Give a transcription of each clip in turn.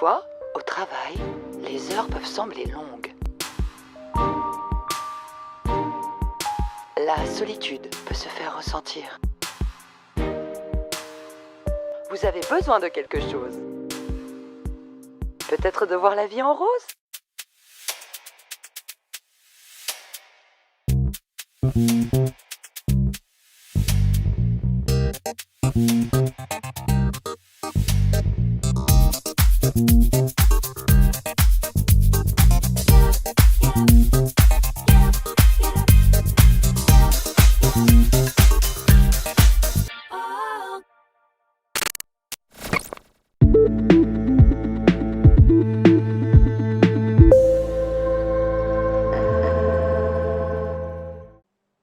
Parfois, au travail, les heures peuvent sembler longues. La solitude peut se faire ressentir. Vous avez besoin de quelque chose. Peut-être de voir la vie en rose?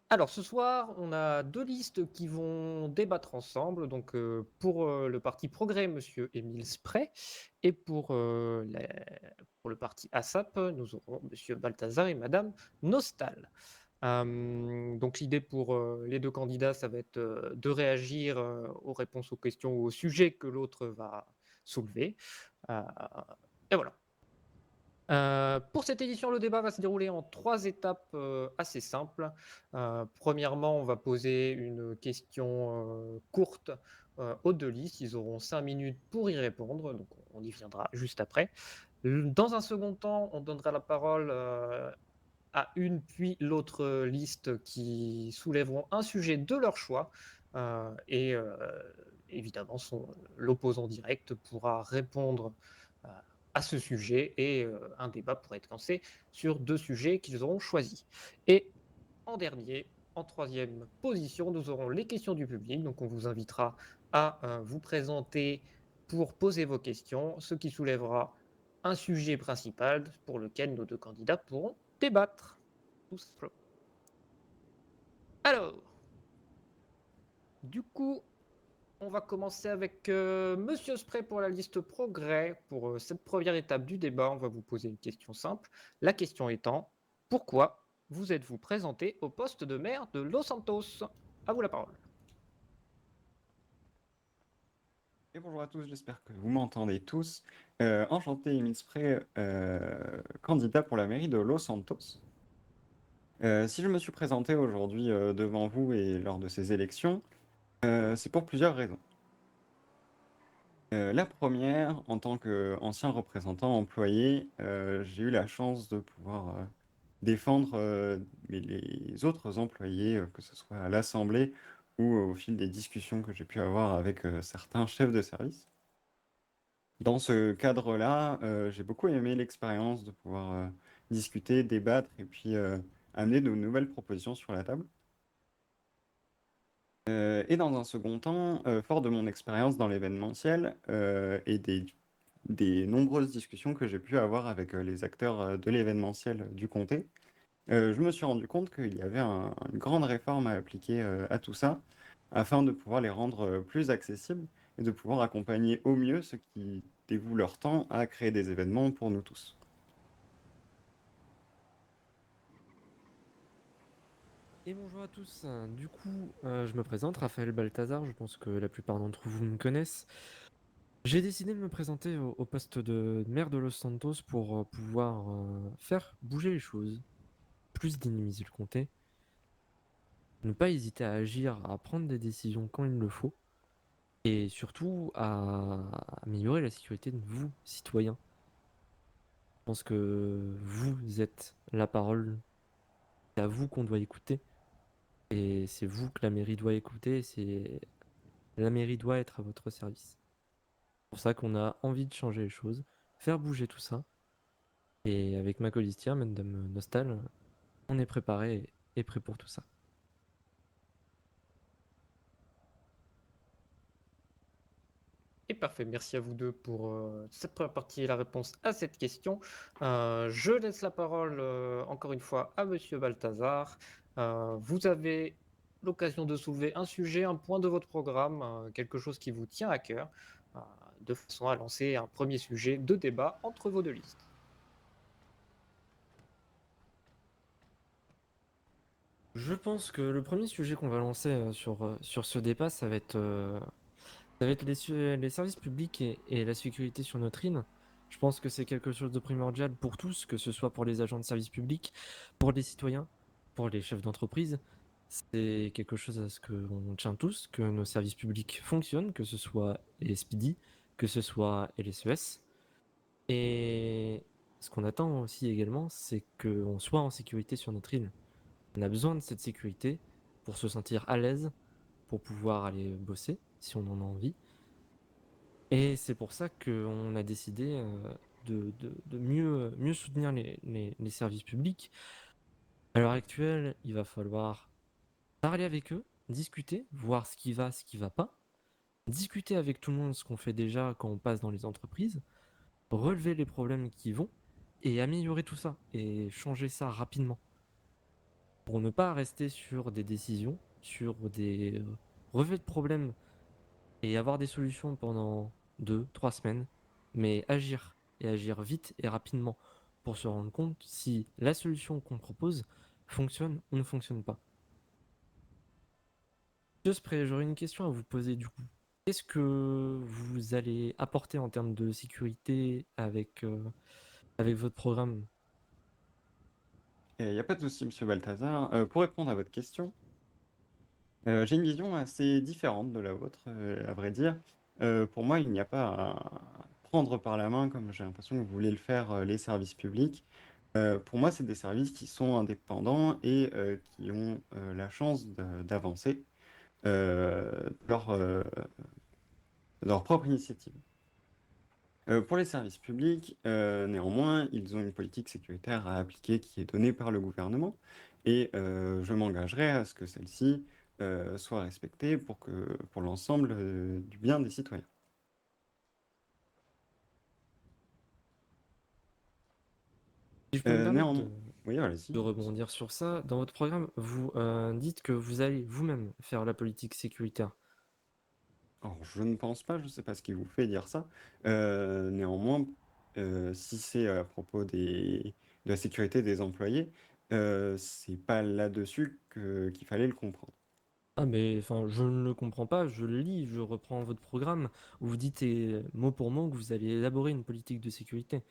Alors ce soir, on a 2 listes qui vont débattre ensemble. Donc, pour, le parti Progrès, monsieur Émile Spray et pour le parti ASAP, nous aurons monsieur Balthazar et madame Nostal. Donc l'idée pour, les 2 candidats, ça va être, de réagir, aux réponses aux questions ou aux sujets que l'autre va soulever. Heu et voilà. Pour cette édition, le débat va se dérouler en 3 étapes, assez simples. Premièrement, on va poser une question, courte, aux 2 listes. Ils auront 5 minutes pour y répondre, donc on y viendra juste après. Dans un second temps, on donnera la parole, à une puis l'autre, liste qui soulèveront un sujet de leur choix, et évidemment l'opposant direct pourra répondre, heu, à ce sujet et un débat pourra être lancé sur 2 sujets qu'ils auront choisis et en dernier, en troisième position, nous aurons les questions du public. Donc on vous invitera à, vous présenter pour poser vos questions, ce qui soulèvera un sujet principal pour lequel nos 2 candidats pourront débattre. Tout simplement. Alors, du coup, on va commencer avec, monsieur Spray pour la liste Progrès. Pour, cette première étape du débat, on va vous poser une question simple. La question étant: pourquoi vous êtes-vous présenté au poste de maire de Los Santos? À vous la parole. Et bonjour à tous, j'espère que vous m'entendez tous. Enchanté, Emile Spray, candidat pour la mairie de Los Santos. Si je me suis présenté aujourd'hui devant vous et lors de ces élections, c'est pour plusieurs raisons. La première, en tant qu'ancien représentant employé, j'ai eu la chance de pouvoir défendre les autres employés, que ce soit à l'Assemblée ou au fil des discussions que j'ai pu avoir avec certains chefs de service. Dans ce cadre-là, j'ai beaucoup aimé l'expérience de pouvoir discuter, débattre et puis amener de nouvelles propositions sur la table. Et dans un second temps, fort de mon expérience dans l'événementiel et des nombreuses discussions que j'ai pu avoir avec les acteurs de l'événementiel du comté, je me suis rendu compte qu'il y avait une grande réforme à appliquer à tout ça afin de pouvoir les rendre plus accessibles et de pouvoir accompagner au mieux ceux qui dévouent leur temps à créer des événements pour nous tous. Et bonjour à tous. Du coup, je me présente, Raphaël Balthazar. Je pense que la plupart d'entre vous me connaissent. J'ai décidé de me présenter au poste de maire de Los Santos pour pouvoir faire bouger les choses, plus dynamiser le comté, ne pas hésiter à agir, à prendre des décisions quand il le faut, et surtout à améliorer la sécurité de vous, citoyens. Je pense que vous êtes la parole, c'est à vous qu'on doit écouter, et c'est vous que la mairie doit écouter, la mairie doit être à votre service. C'est pour ça qu'on a envie de changer les choses, faire bouger tout ça. Et avec ma colistière, Madame Nostal, on est préparé et prêt pour tout ça. Et parfait, merci à vous 2 pour, cette première partie et la réponse à cette question. Je laisse la parole, encore une fois à monsieur Balthazar. Vous avez l'occasion de soulever un sujet, un point de votre programme, quelque chose qui vous tient à cœur, heu, de façon à lancer un premier sujet de débat entre vos 2 listes. Je pense que le premier sujet qu'on va lancer sur ce débat, ça va être les services publics et la sécurité sur notre île. Je pense que c'est quelque chose de primordial pour tous, que ce soit pour les agents de service public, pour les citoyens, pour les chefs d'entreprise. C'est quelque chose à ce qu'on tient tous, que nos services publics fonctionnent, que ce soit les SPD, que ce soit LSES. Et ce qu'on attend aussi également, c'est qu'on soit en sécurité sur notre île. On a besoin de cette sécurité pour se sentir à l'aise, pour pouvoir aller bosser si on en a envie. Et c'est pour ça qu'on a décidé de mieux soutenir les services publics. À l'heure actuelle, il va falloir parler avec eux, discuter, voir ce qui va pas, discuter avec tout le monde ce qu'on fait déjà quand on passe dans les entreprises, relever les problèmes qui vont et améliorer tout ça et changer ça rapidement pour ne pas rester sur des décisions, sur des relevés de problèmes et avoir des solutions pendant 2, 3 semaines, mais agir et agir vite et rapidement pour se rendre compte si la solution qu'on propose fonctionne ou ne fonctionne pas. Monsieur Spray, j'aurais une question à vous poser du coup. Qu'est-ce que vous allez apporter en termes de sécurité avec votre programme? Il n'y a pas de souci, Monsieur Balthazar. Pour répondre à votre question, j'ai une vision assez différente de la vôtre, à vrai dire. Pour moi, il n'y a pas à prendre par la main, comme j'ai l'impression que vous voulez le faire, les services publics. Pour moi, c'est des services qui sont indépendants et qui ont la chance d'avancer de leur propre initiative. Pour les services publics, néanmoins, ils ont une politique sécuritaire à appliquer qui est donnée par le gouvernement et je m'engagerai à ce que celle-ci soit respectée pour l'ensemble du bien des citoyens. Si je peux me permettre Néanmoins, oui, allez-y. de rebondir sur ça, dans votre programme, vous dites que vous allez vous-même faire la politique sécuritaire. Alors, je ne pense pas, je ne sais pas ce qui vous fait dire ça. Néanmoins, si c'est à propos de la sécurité des employés, c'est pas là-dessus qu'il fallait le comprendre. Ah mais enfin, je ne le comprends pas, je le lis, je reprends votre programme où vous dites mot pour mot que vous allez élaborer une politique de sécurité.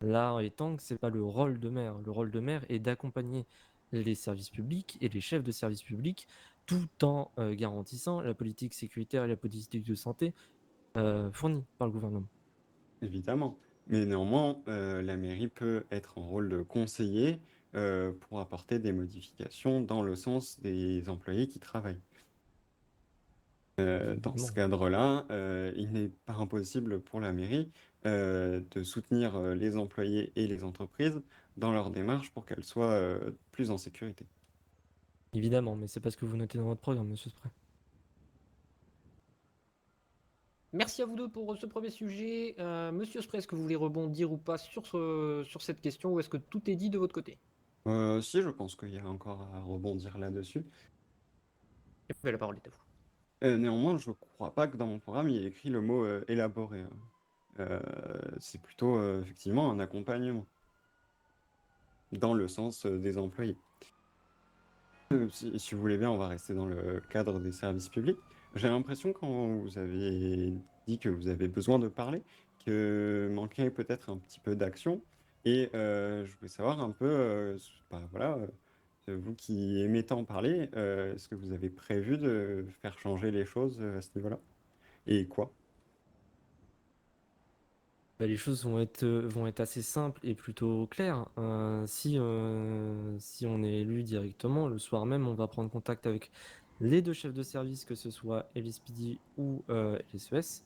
Là étant que c'est pas le rôle de maire. Le rôle de maire est d'accompagner les services publics et les chefs de services publics tout en garantissant la politique sécuritaire et la politique de santé fournie par le gouvernement. Évidemment. Mais néanmoins, la mairie peut être en rôle de conseiller pour apporter des modifications dans le sens des employés qui travaillent. Dans ce Évidemment. cadre-là, il n'est pas impossible pour la mairie de soutenir les employés et les entreprises dans leur démarche pour qu'elles soient plus en sécurité. Évidemment, mais c'est pas ce que vous notez dans votre programme, monsieur Spray. Merci à vous deux pour ce premier sujet. Monsieur Spray, est-ce que vous voulez rebondir ou pas sur cette question ou est-ce que tout est dit de votre côté? Si, je pense qu'il y a encore à rebondir là-dessus. La parole est à vous. Néanmoins, je ne crois pas que dans mon programme, il y ait écrit le mot élaboré, hein. C'est plutôt effectivement un accompagnement dans le sens des employés. Si vous voulez bien, on va rester dans le cadre des services publics. J'ai l'impression quand vous avez dit que vous avez besoin de parler, que manquait peut-être un petit peu d'action. Et je voulais savoir un peu, bah, voilà, vous qui aimez tant parler, est-ce que vous avez prévu de faire changer les choses à ce niveau-là? Et quoi? Bah, les choses vont être assez simples et plutôt claires. Si on est élu directement, le soir même, on va prendre contact avec les deux chefs de service, que ce soit LSPD ou LSES.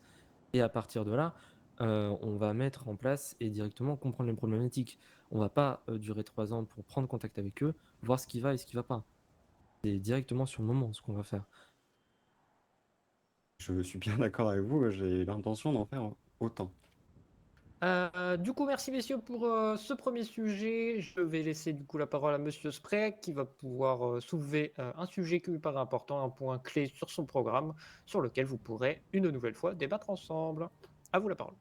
Et à partir de là, on va mettre en place et directement comprendre les problématiques. On va pas durer 3 ans pour prendre contact avec eux, voir ce qui va et ce qui va pas. C'est directement sur le moment ce qu'on va faire. Je suis bien d'accord avec vous, j'ai l'intention d'en faire autant. Du coup, merci messieurs pour ce premier sujet. Je vais laisser du coup la parole à Monsieur Spray qui va pouvoir soulever un sujet qui lui paraît important, un point clé sur son programme, sur lequel vous pourrez une nouvelle fois débattre ensemble. À vous la parole.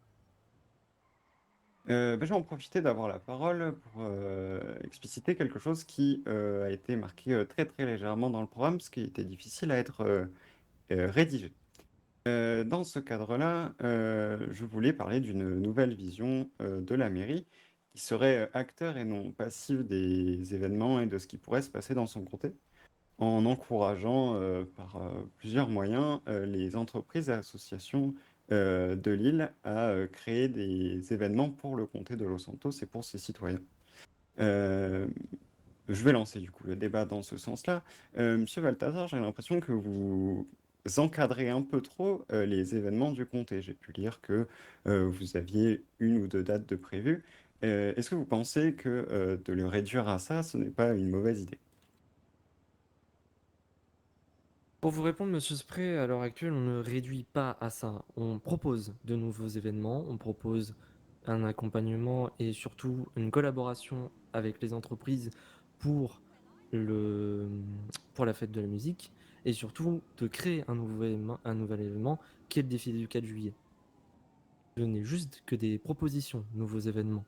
Je vais en profiter d'avoir la parole pour expliciter quelque chose qui a été marqué très très légèrement dans le programme, ce qui était difficile à être rédigé. Dans ce cadre-là, je voulais parler d'une nouvelle vision de la mairie qui serait acteur et non passif des événements et de ce qui pourrait se passer dans son comté, en encourageant par plusieurs moyens les entreprises et associations de l'île à créer des événements pour le comté de Los Santos et pour ses citoyens. Euh, je vais lancer du coup le débat dans ce sens-là. Monsieur Balthazar, j'ai l'impression que vous encadrez un peu trop les événements du comté. J'ai pu lire que vous aviez une ou deux dates de prévues. Est-ce que vous pensez que de le réduire à ça, ce n'est pas une mauvaise idée? Pour vous répondre, Monsieur Spray, à l'heure actuelle, on ne réduit pas à ça. On propose de nouveaux événements, on propose un accompagnement et surtout une collaboration avec les entreprises pour le, pour la fête de la musique et surtout de créer un nouvel événement qui est le défilé du 4 juillet. Je n'ai juste que des propositions, de nouveaux événements.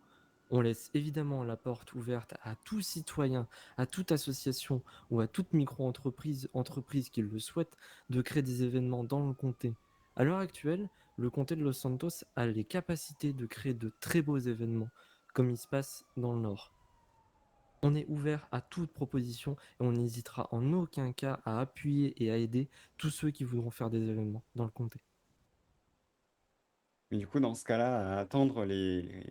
On laisse évidemment la porte ouverte à tout citoyen, à toute association ou à toute entreprise qui le souhaite de créer des événements dans le comté. À l'heure actuelle, le comté de Los Santos a les capacités de créer de très beaux événements, comme il se passe dans le nord. On est ouvert à toute proposition et on n'hésitera en aucun cas à appuyer et à aider tous ceux qui voudront faire des événements dans le comté. Mais du coup, dans ce cas-là, à attendre les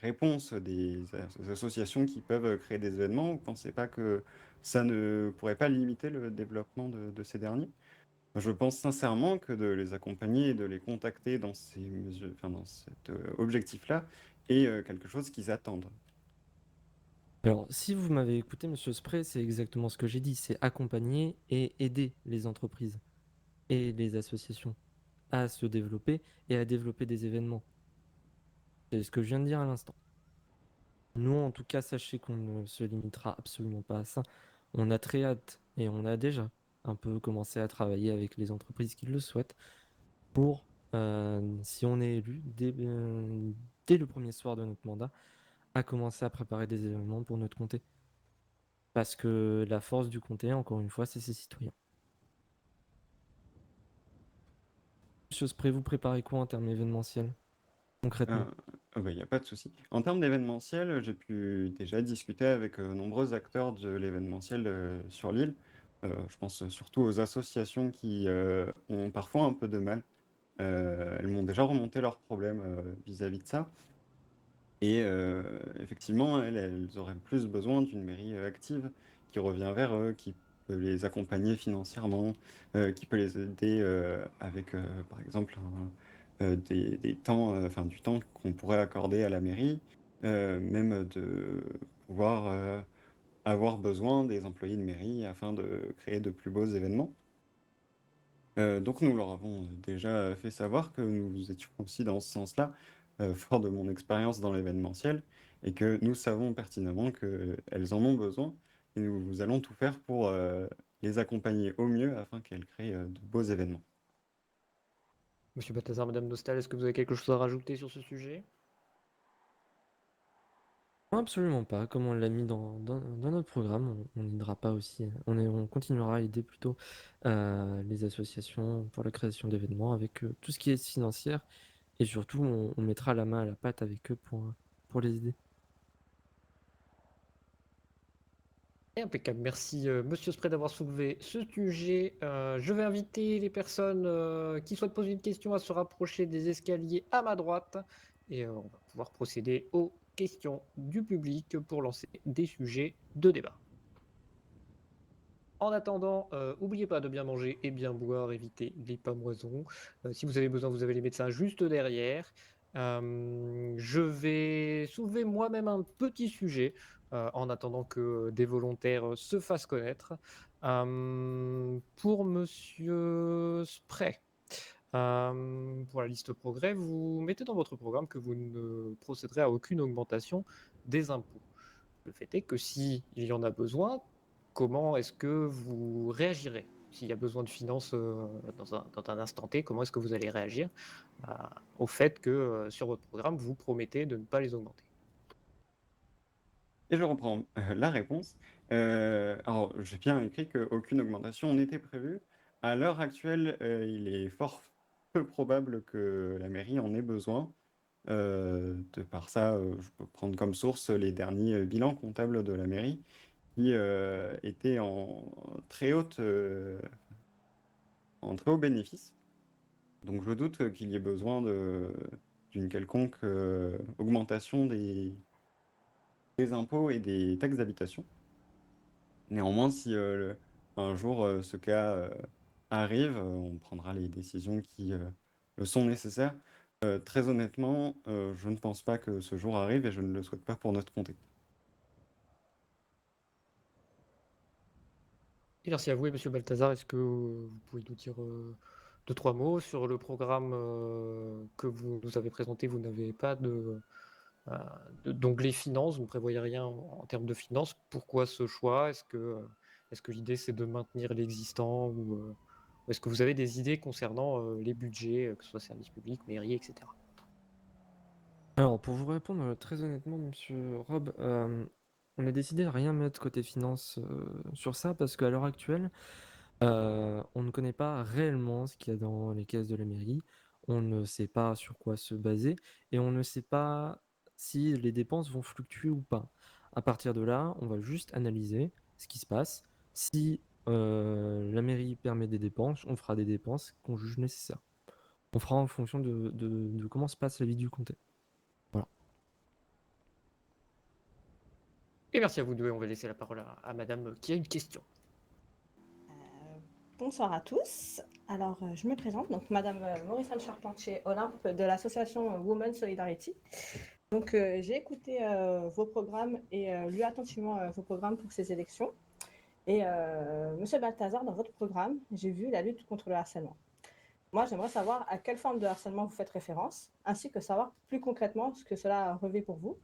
réponses des associations qui peuvent créer des événements, vous ne pensez pas que ça ne pourrait pas limiter le développement de ces derniers? Je pense sincèrement que de les accompagner et de les contacter dans enfin, dans cet objectif-là est quelque chose qu'ils attendent. Alors, si vous m'avez écouté, Monsieur Spray, c'est exactement ce que j'ai dit, c'est accompagner et aider les entreprises et les associations à se développer et à développer des événements. C'est ce que je viens de dire à l'instant. Nous, en tout cas, sachez qu'on ne se limitera absolument pas à ça. On a très hâte et on a déjà un peu commencé à travailler avec les entreprises qui le souhaitent pour, si on est élu, dès le premier soir de notre mandat, à commencer à préparer des événements pour notre comté. Parce que la force du comté, encore une fois, c'est ses citoyens. Monsieur Spray, vous préparez quoi en termes événementiels, concrètement? Il n'y a pas de souci. En termes d'événementiel, j'ai pu déjà discuter avec nombreux acteurs de l'événementiel sur l'île. Je pense surtout aux associations qui ont parfois un peu de mal. Elles m'ont déjà remonté leurs problèmes vis-à-vis de ça. Et effectivement, elles auraient plus besoin d'une mairie active qui revient vers eux, qui peut les accompagner financièrement, qui peut les aider avec, par exemple, des temps, enfin, du temps qu'on pourrait accorder à la mairie, même de pouvoir avoir besoin des employés de mairie afin de créer de plus beaux événements. Donc nous leur avons déjà fait savoir que nous étions aussi dans ce sens-là, fort de mon expérience dans l'événementiel, et que nous savons pertinemment qu'elles en ont besoin, et nous allons tout faire pour les accompagner au mieux afin qu'elles créent de beaux événements. Monsieur Balthazar, Madame Nostal, est-ce que vous avez quelque chose à rajouter sur ce sujet? Non, absolument pas. Comme on l'a mis dans notre programme, on n'aidera pas aussi. On continuera à aider plutôt les associations pour la création d'événements avec tout ce qui est financière et surtout on mettra la main à la pâte avec eux pour les aider. Impeccable. Merci, Monsieur Spray, d'avoir soulevé ce sujet. Je vais inviter les personnes qui souhaitent poser une question à se rapprocher des escaliers à ma droite et on va pouvoir procéder aux questions du public pour lancer des sujets de débat. En attendant, n'oubliez pas de bien manger et bien boire, évitez les pamoisons. Si vous avez besoin, vous avez les médecins juste derrière. Je vais soulever moi-même un petit sujet en attendant que des volontaires se fassent connaître. Pour Monsieur Spray, pour la liste progrès, vous mettez dans votre programme que vous ne procéderez à aucune augmentation des impôts. Le fait est que s'il y en a besoin, comment est-ce que vous réagirez? S'il y a besoin de finances dans un instant T, comment est-ce que vous allez réagir au fait que sur votre programme, vous promettez de ne pas les augmenter? Et je reprends la réponse. Alors, j'ai bien écrit qu'aucune augmentation n'était prévue. À l'heure actuelle, il est fort peu probable que la mairie en ait besoin. De par ça, je peux prendre comme source les derniers bilans comptables de la mairie qui étaient en très haut bénéfice. Donc je doute qu'il y ait besoin d'une quelconque augmentation des impôts et des taxes d'habitation. Néanmoins, si un jour ce cas arrive, on prendra les décisions qui le sont nécessaires. Très honnêtement, je ne pense pas que ce jour arrive et je ne le souhaite pas pour notre comté. Et merci à vous, et Monsieur Balthazar, est-ce que vous pouvez nous dire deux, trois mots sur le programme que vous nous avez présenté? Vous n'avez pas d'onglet finances, vous ne prévoyez rien en termes de finances. Pourquoi ce choix? Est-ce que l'idée c'est de maintenir l'existant ou est-ce que vous avez des idées concernant les budgets, que ce soit services publics, mairie, etc. Alors, pour vous répondre très honnêtement, monsieur Rob, on a décidé de rien mettre côté finance sur ça parce qu'à l'heure actuelle, on ne connaît pas réellement ce qu'il y a dans les caisses de la mairie, on ne sait pas sur quoi se baser et on ne sait pas si les dépenses vont fluctuer ou pas. À partir de là, on va juste analyser ce qui se passe. Si la mairie permet des dépenses, on fera des dépenses qu'on juge nécessaires. On fera en fonction de comment se passe la vie du comté. Voilà. Et merci à vous deux, on va laisser la parole à Madame qui a une question. Bonsoir à tous. Alors, je me présente, donc Madame Maurice-Anne Charpentier-Olympe de l'association Women Solidarity. Donc, j'ai écouté vos programmes et lu attentivement vos programmes pour ces élections. Et Monsieur Balthazar, dans votre programme, j'ai vu la lutte contre le harcèlement. Moi, j'aimerais savoir à quelle forme de harcèlement vous faites référence, ainsi que savoir plus concrètement ce que cela revêt pour vous.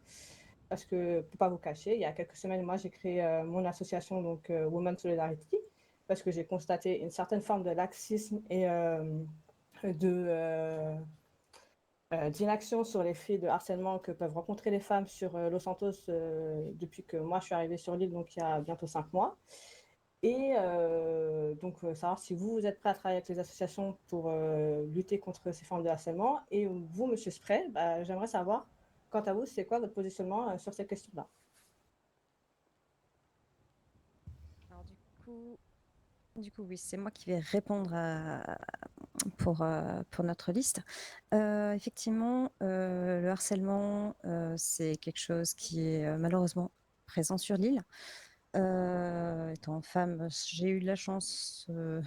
Parce que, pour ne pas vous cacher, il y a quelques semaines, moi, j'ai créé mon association, donc Women Solidarity, parce que j'ai constaté une certaine forme de laxisme et d'inaction sur les faits de harcèlement que peuvent rencontrer les femmes sur Los Santos depuis que moi je suis arrivée sur l'île, donc il y a bientôt 5 mois. Et donc savoir si vous êtes prêt à travailler avec les associations pour lutter contre ces formes de harcèlement. Et vous, Monsieur Spray, j'aimerais savoir, quant à vous, c'est quoi votre positionnement sur ces questions-là? Alors du coup, oui, c'est moi qui vais répondre pour notre liste. Effectivement, le harcèlement, c'est quelque chose qui est malheureusement présent sur l'île. Étant femme, j'ai eu la chance de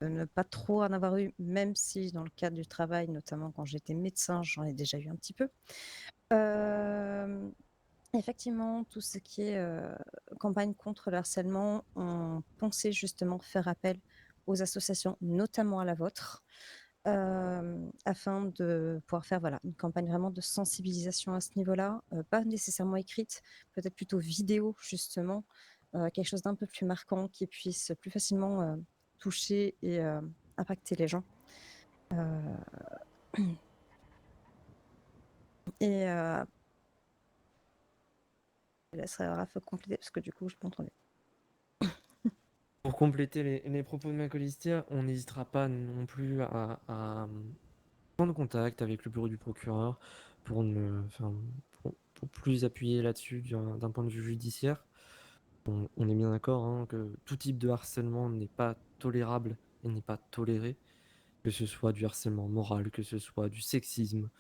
ne pas trop en avoir eu, même si dans le cadre du travail, notamment quand j'étais médecin, j'en ai déjà eu un petit peu. Effectivement, tout ce qui est campagne contre le harcèlement, on pensait justement faire appel aux associations, notamment à la vôtre, afin de pouvoir faire une campagne vraiment de sensibilisation à ce niveau-là, pas nécessairement écrite, peut-être plutôt vidéo justement, quelque chose d'un peu plus marquant qui puisse plus facilement toucher et impacter les gens. Et je laisserai Raph compléter parce que du coup, je peux entendre. Pour compléter les propos de ma colistière, on n'hésitera pas non plus à prendre contact avec le bureau du procureur pour, pour plus appuyer là-dessus d'un point de vue judiciaire. On est bien d'accord hein, que tout type de harcèlement n'est pas tolérable et n'est pas toléré, que ce soit du harcèlement moral, que ce soit du sexisme.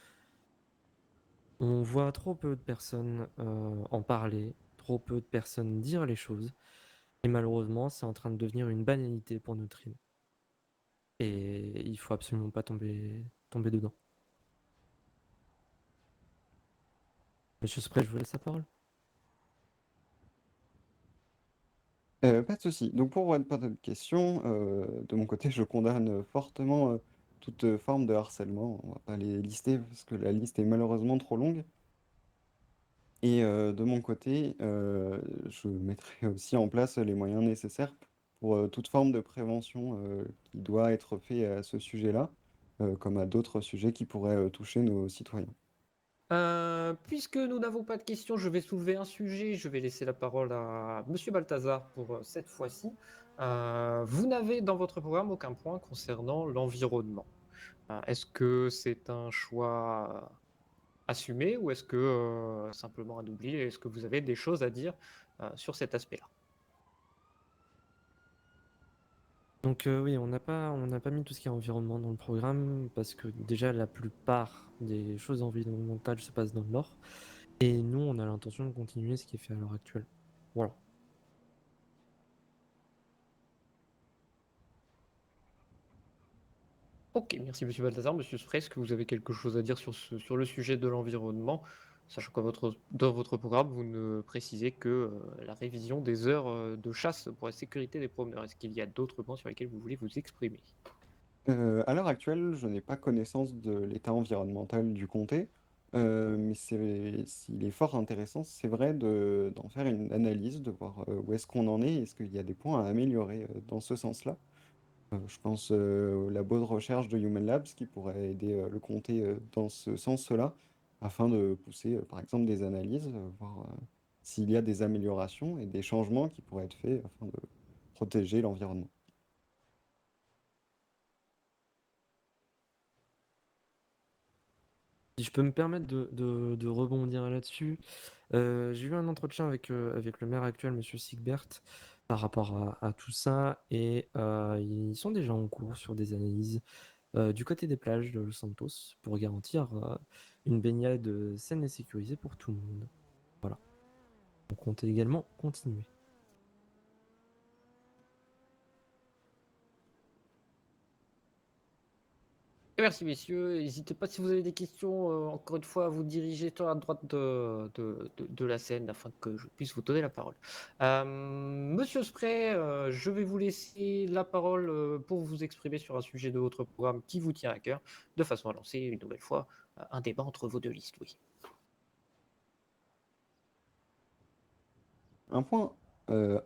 On voit trop peu de personnes en parler, trop peu de personnes dire les choses, et malheureusement, c'est en train de devenir une banalité pour notre île. Et il faut absolument pas tomber dedans. Monsieur Spray, je vous laisse la parole. Pas de souci. Donc pour répondre à votre question, de mon côté, je condamne fortement toute forme de harcèlement. On va pas les lister parce que la liste est malheureusement trop longue. Et de mon côté, je mettrai aussi en place les moyens nécessaires pour toute forme de prévention qui doit être fait à ce sujet-là, comme à d'autres sujets qui pourraient toucher nos citoyens. Puisque nous n'avons pas de questions, je vais soulever un sujet. Je vais laisser la parole à Monsieur Balthazar pour cette fois-ci. Vous n'avez dans votre programme aucun point concernant l'environnement. Est-ce que c'est un choix assumé ou est-ce que simplement un oubli? Est-ce que vous avez des choses à dire sur cet aspect-là? Donc oui, on n'a pas mis tout ce qui est environnement dans le programme parce que déjà la plupart des choses environnementales se passent dans le nord et nous on a l'intention de continuer ce qui est fait à l'heure actuelle. Voilà. Ok, merci Monsieur Balthazar. Monsieur Spray, est-ce que vous avez quelque chose à dire sur le sujet de l'environnement, sachant que dans votre programme, vous ne précisez que la révision des heures de chasse pour la sécurité des promeneurs. Est-ce qu'il y a d'autres points sur lesquels vous voulez vous exprimer? À l'heure actuelle, je n'ai pas connaissance de l'état environnemental du comté, mais s'il est fort intéressant, c'est vrai d'en faire une analyse, de voir où est-ce qu'on en est, est-ce qu'il y a des points à améliorer dans ce sens-là. Je pense au labo de recherche de Human Labs qui pourrait aider le comté dans ce sens-là, afin de pousser par exemple des analyses, voir s'il y a des améliorations et des changements qui pourraient être faits afin de protéger l'environnement. Si je peux me permettre de rebondir là-dessus, j'ai eu un entretien avec le maire actuel, Monsieur Sigbert, par rapport à tout ça, et ils sont déjà en cours sur des analyses du côté des plages de Los Santos pour garantir une baignade saine et sécurisée pour tout le monde. Voilà. On compte également continuer. Merci messieurs. N'hésitez pas si vous avez des questions, encore une fois, à vous diriger sur la droite de la scène afin que je puisse vous donner la parole. Monsieur Spray, je vais vous laisser la parole pour vous exprimer sur un sujet de votre programme qui vous tient à cœur, de façon à lancer une nouvelle fois un débat entre vos deux listes. Oui. Un point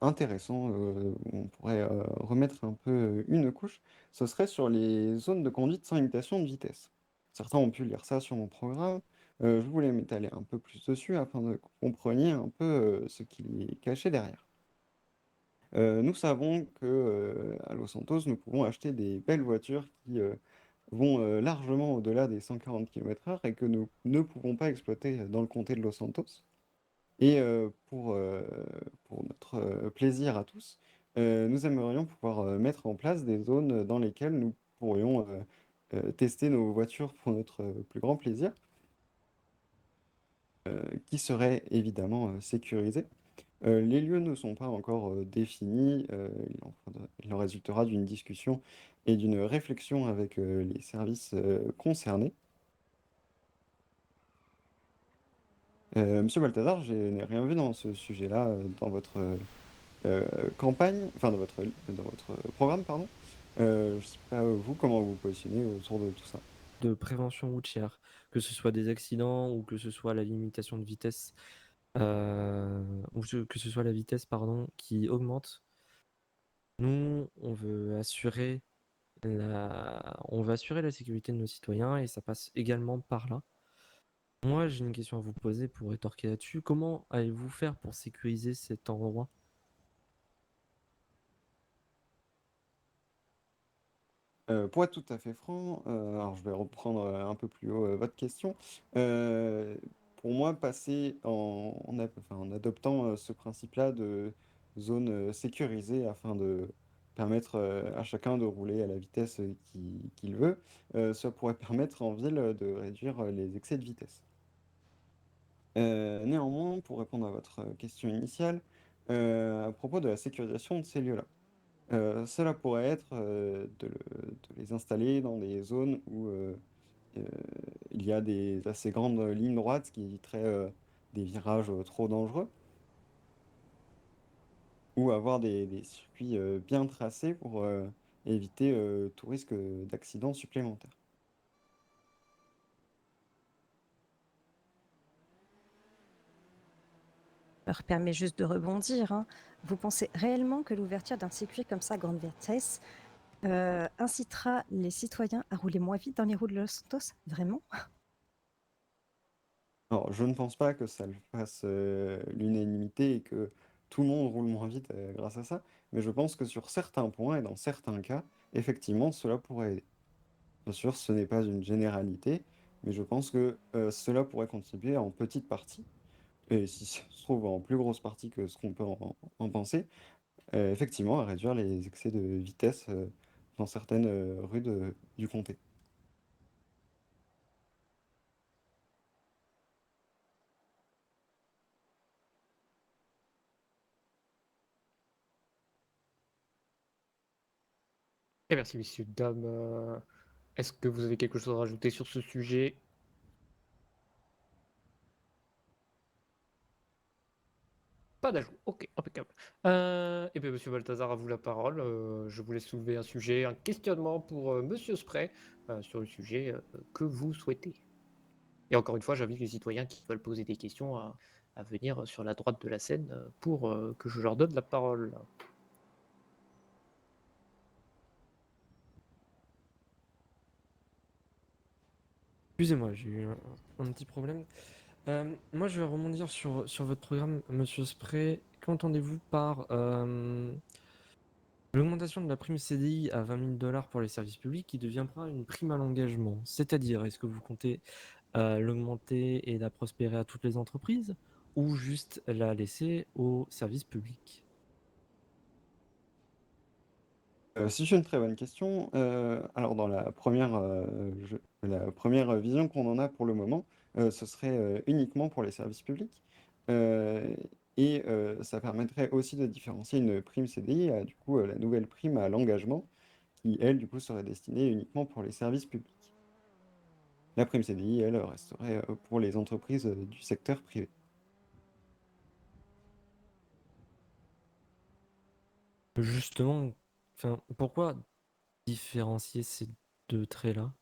intéressant, où on pourrait remettre un peu une couche, ce serait sur les zones de conduite sans limitation de vitesse. Certains ont pu lire ça sur mon programme. Je voulais m'étaler un peu plus dessus afin que vous compreniez un peu ce qui est caché derrière. Nous savons que à Los Santos, nous pouvons acheter des belles voitures qui vont largement au-delà des 140 km/h et que nous ne pouvons pas exploiter dans le comté de Los Santos. Et pour notre plaisir à tous, nous aimerions pouvoir mettre en place des zones dans lesquelles nous pourrions tester nos voitures pour notre plus grand plaisir, qui seraient évidemment sécurisées. Les lieux ne sont pas encore définis, il en résultera d'une discussion et d'une réflexion avec les services concernés. Monsieur Balthazar, je n'ai rien vu dans ce sujet-là, dans votre campagne, enfin dans votre programme, pardon. Je ne sais pas vous comment vous vous positionnez autour de tout ça. De prévention routière, que ce soit des accidents ou que ce soit la limitation de vitesse, que ce soit la vitesse, pardon, qui augmente. Nous, on veut assurer la sécurité de nos citoyens et ça passe également par là. Moi, j'ai une question à vous poser pour rétorquer là-dessus. Comment allez-vous faire pour sécuriser cet endroit? Pour être tout à fait franc, alors je vais reprendre un peu plus haut votre question. Euh, pour moi, passer en adoptant ce principe-là de zone sécurisée afin de permettre à chacun de rouler à la vitesse qu'il veut, ça pourrait permettre en ville de réduire les excès de vitesse. Néanmoins, pour répondre à votre question initiale, à propos de la sécurisation de ces lieux-là. Cela pourrait être de les installer dans des zones où euh, il y a des assez grandes lignes droites, ce qui éviterait des virages trop dangereux, ou avoir des circuits bien tracés pour éviter tout risque d'accident supplémentaire. Je me permets juste de rebondir, hein. Vous pensez réellement que l'ouverture d'un circuit comme ça à grande vitesse incitera les citoyens à rouler moins vite dans les routes de Los Santos? Vraiment? Alors, je ne pense pas que ça le fasse l'unanimité et que tout le monde roule moins vite grâce à ça, mais je pense que sur certains points et dans certains cas, effectivement, cela pourrait aider. Bien sûr, ce n'est pas une généralité, mais je pense que cela pourrait contribuer en petite partie, et si ça se trouve en plus grosse partie que ce qu'on peut en penser, effectivement, à réduire les excès de vitesse dans certaines rues du comté. Et merci, messieurs, dames. Est-ce que vous avez quelque chose à rajouter sur ce sujet? Pas d'ajout. Ok, impeccable. Et bien, monsieur Balthazar, à vous la parole. Je vous laisse soulever un sujet, un questionnement pour monsieur Spray sur le sujet que vous souhaitez. Et encore une fois, j'invite les citoyens qui veulent poser des questions à venir sur la droite de la scène pour que je leur donne la parole. Excusez-moi, j'ai eu un petit problème. Moi, je vais rebondir sur votre programme, Monsieur Spray. Qu'entendez-vous par l'augmentation de la prime CDI à 20 000 $ pour les services publics qui deviendra une prime à l'engagement? C'est-à-dire, est-ce que vous comptez l'augmenter et la prospérer à toutes les entreprises ou juste la laisser aux services publics? C'est une très bonne question. Alors dans la première vision qu'on en a pour le moment, ce serait uniquement pour les services publics. Euh, Ça permettrait aussi de différencier une prime CDI à du coup la nouvelle prime à l'engagement, qui elle du coup serait destinée uniquement pour les services publics. La prime CDI, elle, resterait pour les entreprises du secteur privé. Justement, enfin, pourquoi différencier ces deux traits-là?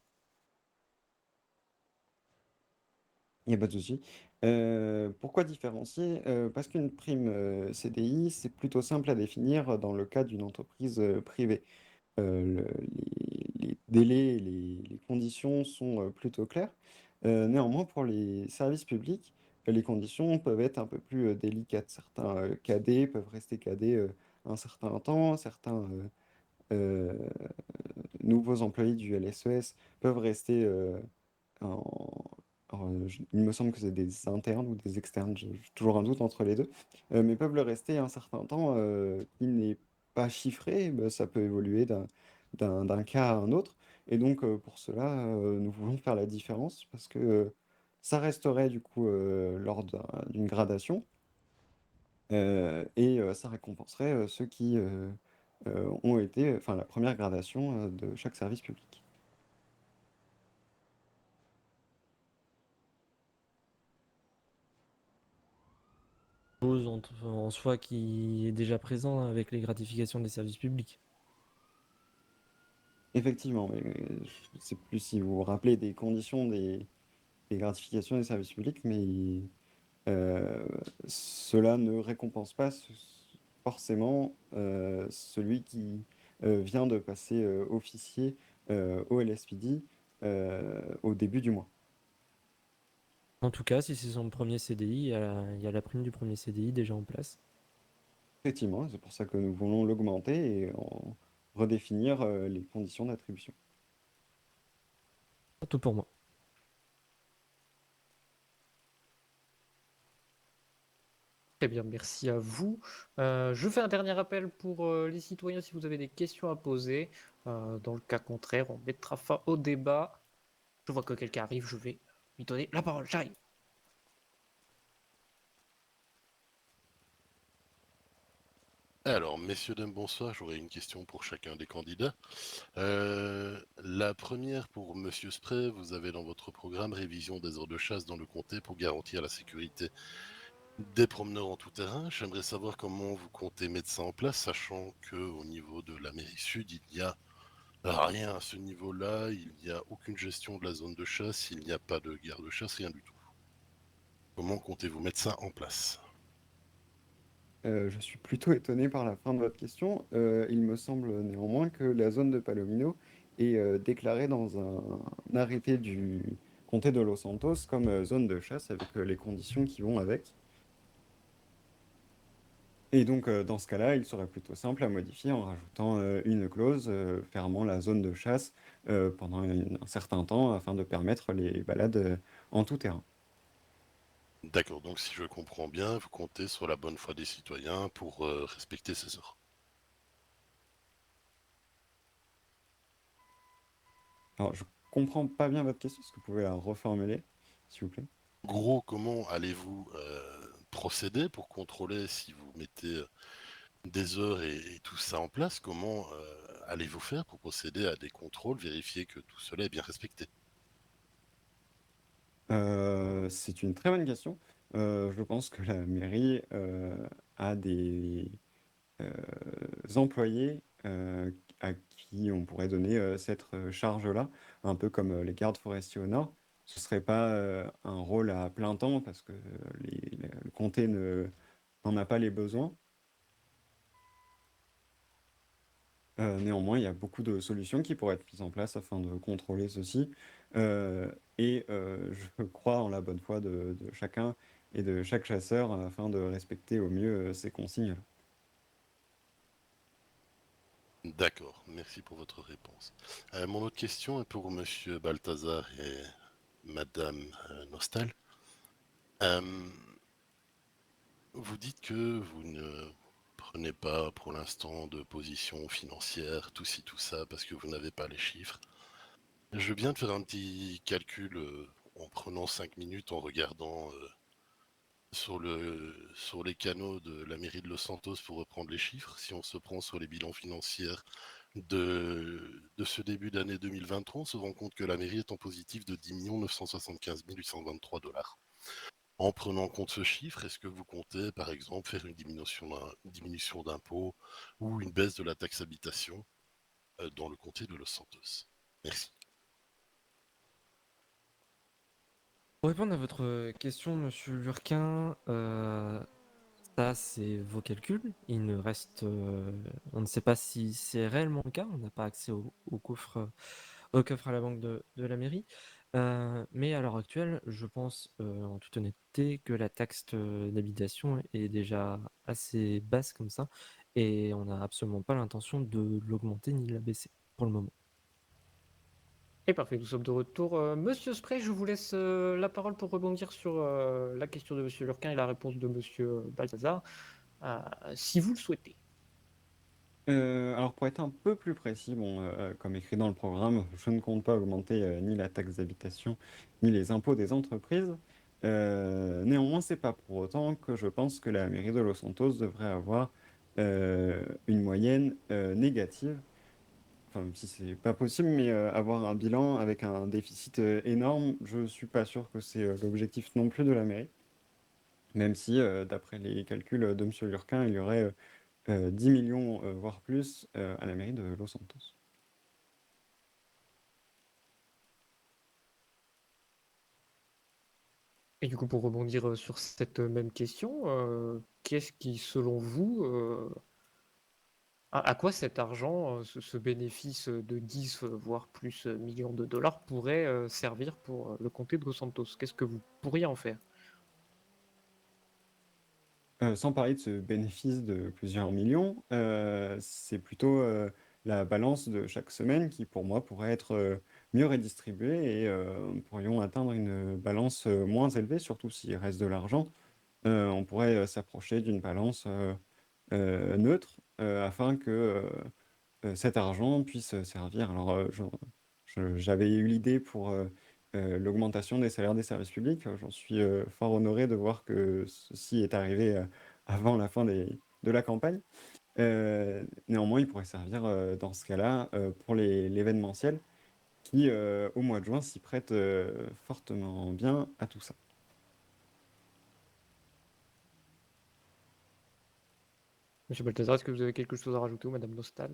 Il n'y a pas de souci. Pourquoi différencier? Parce qu'une prime CDI, c'est plutôt simple à définir dans le cas d'une entreprise privée. Les délais, les conditions sont plutôt claires. Néanmoins, pour les services publics, les conditions peuvent être un peu plus délicates. Certains cadets peuvent rester cadets un certain temps, certains euh, nouveaux employés du LSES peuvent rester en- il me semble que c'est des internes ou des externes, j'ai toujours un doute entre les deux, mais peuvent le rester un certain temps qui n'est pas chiffré, bah, ça peut évoluer d'un cas à un autre. Et donc pour cela, nous voulons faire la différence parce que ça resterait du coup lors d'une gradation et ça récompenserait ceux qui ont été, enfin la première gradation de chaque service public. Chose en soi qui est déjà présent avec les gratifications des services publics. Effectivement, mais je ne sais plus si vous vous rappelez des conditions des gratifications des services publics, mais euh, cela ne récompense pas forcément celui qui vient de passer officier au LSPD au début du mois. En tout cas, si c'est son premier CDI, il y a la prime du premier CDI déjà en place. Effectivement, c'est pour ça que nous voulons l'augmenter et redéfinir les conditions d'attribution. C'est tout pour moi. Très bien, merci à vous. Je fais un dernier appel pour les citoyens si vous avez des questions à poser. Dans le cas contraire, on mettra fin au débat. Je vois que quelqu'un arrive, je vais lui donner la parole. J'arrive. Alors, messieurs, dames, bonsoir. J'aurais une question pour chacun des candidats. La première pour Monsieur Spray, vous avez dans votre programme révision des heures de chasse dans le comté pour garantir la sécurité des promeneurs en tout terrain. J'aimerais savoir comment vous comptez mettre ça en place, sachant que au niveau de la mairie sud, il n'y a rien à ce niveau-là, il n'y a aucune gestion de la zone de chasse, il n'y a pas de garde-chasse, rien du tout. Comment comptez-vous mettre ça en place? Je suis plutôt étonné par la fin de votre question. Il me semble néanmoins que la zone de Palomino est déclarée dans un arrêté du comté de Los Santos comme zone de chasse avec les conditions qui vont avec. Et donc, dans ce cas-là, il serait plutôt simple à modifier en rajoutant une clause fermant la zone de chasse pendant un certain temps afin de permettre les balades en tout terrain. D'accord, donc si je comprends bien, vous comptez sur la bonne foi des citoyens pour respecter ces heures. Alors, je comprends pas bien votre question, est-ce que vous pouvez la reformuler, s'il vous plaît? Gros, comment allez-vous procéder pour contrôler si vous mettez des heures et tout ça en place? Comment allez-vous faire pour procéder à des contrôles, vérifier que tout cela est bien respecté? C'est une très bonne question. Je pense que la mairie a des employés à qui on pourrait donner cette charge-là, un peu comme les gardes forestiers au nord. Ce serait pas un rôle à plein temps parce que le comté n'en a pas les besoins. Néanmoins, il y a beaucoup de solutions qui pourraient être mises en place afin de contrôler ceci. Je crois en la bonne foi de chacun et de chaque chasseur afin de respecter au mieux ces consignes. D'accord, merci pour votre réponse. Mon autre question est pour Monsieur Balthazar et Madame Nostal. Euh, Vous dites que vous ne prenez pas pour l'instant de position financière, tout ci, tout ça, parce que vous n'avez pas les chiffres. Je viens de faire un petit calcul en prenant 5 minutes, en regardant sur les canaux de la mairie de Los Santos pour reprendre les chiffres. Si on se prend sur les bilans financiers de ce début d'année 2023, on se rend compte que la mairie est en positif de 10 975 823 $. En prenant en compte ce chiffre, est-ce que vous comptez, par exemple, faire une diminution d'impôts ou une baisse de la taxe habitation dans le comté de Los Santos? Merci. Pour répondre à votre question, monsieur Lurquin, ça, c'est vos calculs. Il ne reste, on ne sait pas si c'est réellement le cas. On n'a pas accès au coffre à la banque de la mairie. Mais à l'heure actuelle, je pense, en toute honnêteté, que la taxe d'habitation est déjà assez basse comme ça, et on n'a absolument pas l'intention de l'augmenter ni de la baisser pour le moment. Et parfait, nous sommes de retour. Monsieur Spray, je vous laisse la parole pour rebondir sur la question de Monsieur Lurquin et la réponse de Monsieur Balthazar, si vous le souhaitez. Alors pour être un peu plus précis, bon, comme écrit dans le programme, je ne compte pas augmenter ni la taxe d'habitation ni les impôts des entreprises. Néanmoins, c'est pas pour autant que je pense que la mairie de Los Santos devrait avoir une moyenne négative. Enfin, même si c'est pas possible, mais avoir un bilan avec un déficit énorme, je suis pas sûr que c'est l'objectif non plus de la mairie. Même si, d'après les calculs de Monsieur Lurquin, il y aurait 10 millions, voire plus, à la mairie de Los Santos. Et du coup, pour rebondir sur cette même question, qu'est-ce qui, selon vous, à quoi cet argent, ce bénéfice de 10, voire plus millions de dollars pourrait servir pour le comté de Los Santos? Qu'est-ce que vous pourriez en faire? Sans parler de ce bénéfice de plusieurs millions, c'est plutôt, la balance de chaque semaine qui, pour moi, pourrait être, mieux redistribuée et nous pourrions atteindre une balance, moins élevée, surtout s'il reste de l'argent. On pourrait, s'approcher d'une balance, neutre, afin que, cet argent puisse servir. Alors, j'avais eu l'idée pour l'augmentation des salaires des services publics. J'en suis fort honoré de voir que ceci est arrivé avant la fin de la campagne. Néanmoins, il pourrait servir dans ce cas-là pour l'événementiel qui, au mois de juin, s'y prête fortement bien à tout ça. Monsieur Balthazar, est-ce que vous avez quelque chose à rajouter ou Madame Nostal?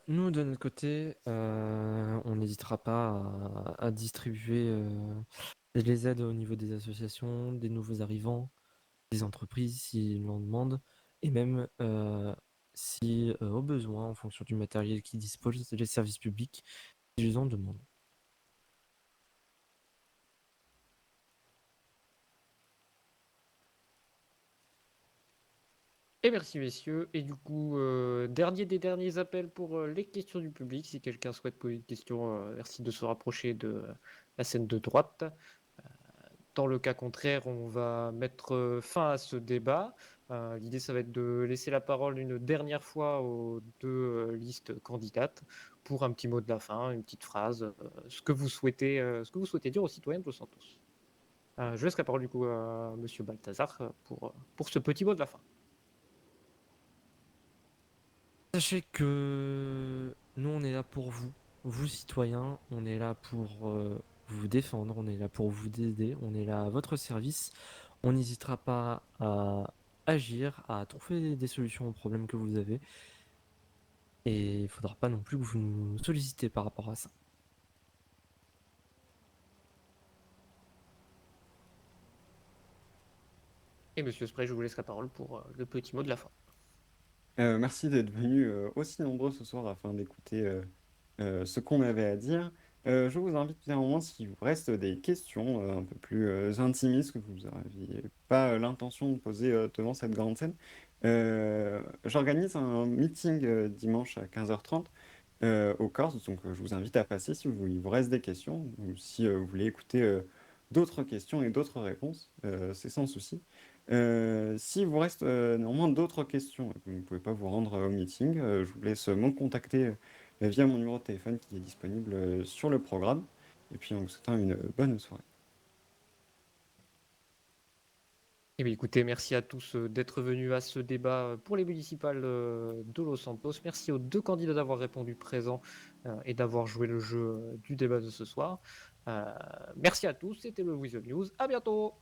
Nous, de notre côté, on n'hésitera pas à distribuer les aides au niveau des associations, des nouveaux arrivants, des entreprises s'ils l'en demandent, et même si, au besoin, en fonction du matériel qu'ils disposent, les services publics, s'ils en demandent. Et merci messieurs. Et du coup, dernier des derniers appels pour les questions du public. Si quelqu'un souhaite poser une question, merci de se rapprocher de la scène de droite. Dans le cas contraire, on va mettre fin à ce débat. L'idée, ça va être de laisser la parole une dernière fois aux deux listes candidates pour un petit mot de la fin, une petite phrase, ce que vous souhaitez dire aux citoyens de Los Santos. Je laisse la parole du coup à Monsieur Balthazar pour ce petit mot de la fin. Sachez que nous, on est là pour vous citoyens, on est là pour vous défendre, on est là pour vous aider, on est là à votre service. On n'hésitera pas à agir, à trouver des solutions aux problèmes que vous avez. Et il ne faudra pas non plus que vous nous sollicitez par rapport à ça. Et Monsieur Spray, je vous laisse la parole pour le petit mot de la fin. Merci d'être venus aussi nombreux ce soir afin d'écouter ce qu'on avait à dire. Je vous invite néanmoins, s'il vous reste des questions un peu plus intimistes que vous n'aviez pas l'intention de poser devant cette grande scène, j'organise un meeting dimanche à 15h30 au Corse, donc je vous invite à passer si il vous reste des questions ou si vous voulez écouter d'autres questions et d'autres réponses, c'est sans souci. S'il vous reste néanmoins d'autres questions, et que vous ne pouvez pas vous rendre au meeting, je vous laisse me contacter via mon numéro de téléphone qui est disponible sur le programme. Et puis en vous souhaitant une bonne soirée. Eh bien, écoutez, merci à tous d'être venus à ce débat pour les municipales de Los Santos. Merci aux deux candidats d'avoir répondu présent et d'avoir joué le jeu du débat de ce soir. Merci à tous, c'était le Weasel News. À bientôt!